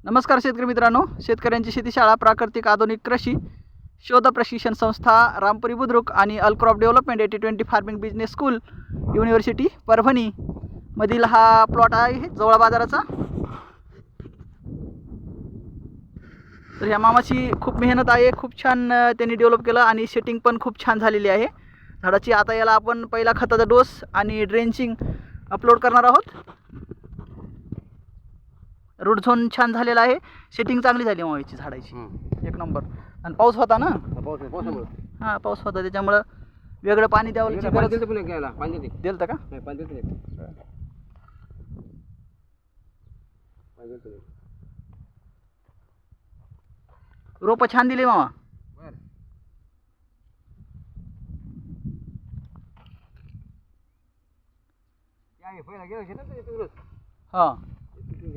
नमस्कार शेतकरी मित्रांनो, शेतकऱ्यांची शेती शाळा प्राकृतिक आधुनिक कृषी शोध प्रशिक्षण संस्था रामपुरी बुद्रुक आणि अल crop development 80-20 farming business school university Parbhani मधील हा प्लॉट आहे जवळ बाजाराचा। तर ह्या मामाची खूप मेहनत आहे, खूप छान त्यांनी डेव्हलप केलं आणि सेटिंग पण खूप छान झालेली आहे झाडाची। आता याला आपण पहिला खताचा डोस आणि ड्रेंचिंग अपलोड करणार आहोत। रूट झोन छान झालेला आहे, सेटिंग चांगली झाली मामाची झाडाची एक नंबर। आणि पाऊस होता ना, हां पाऊस होता त्याच्यामुळे वेगळं पाणी द्यावं गरज दिलं का? रोप छान दिले मामा। हां